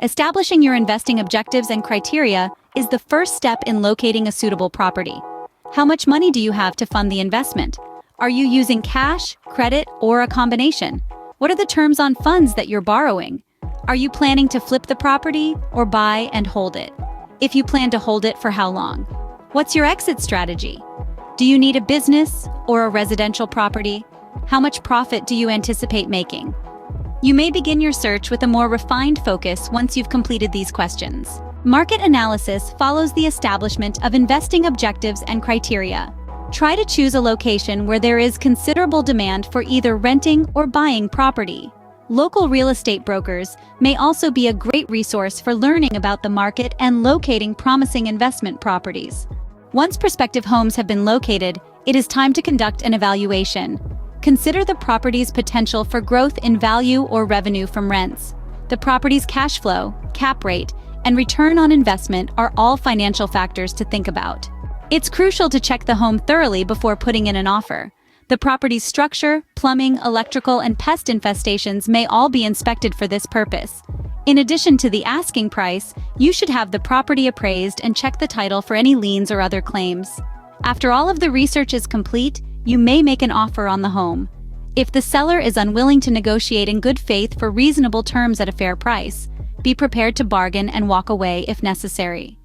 Establishing your investing objectives and criteria is the first step in locating a suitable property. How much money do you have to fund the investment? Are you using cash, credit, or a combination? What are the terms on funds that you're borrowing? Are you planning to flip the property or buy and hold it? If you plan to hold it, for how long? What's your exit strategy? Do you need a business or a residential property? How much profit do you anticipate making? You may begin your search with a more refined focus once you've completed these questions. Market analysis follows the establishment of investing objectives and criteria. Try to choose a location where there is considerable demand for either renting or buying property. Local real estate brokers may also be a great resource for learning about the market and locating promising investment properties. Once prospective homes have been located, it is time to conduct an evaluation. Consider the property's potential for growth in value or revenue from rents. The property's cash flow, cap rate, and return on investment are all financial factors to think about. It's crucial to check the home thoroughly before putting in an offer. The property's structure, plumbing, electrical, and pest infestations may all be inspected for this purpose. In addition to the asking price, you should have the property appraised and check the title for any liens or other claims. After all of the research is complete, you may make an offer on the home. If the seller is unwilling to negotiate in good faith for reasonable terms at a fair price, be prepared to bargain and walk away if necessary.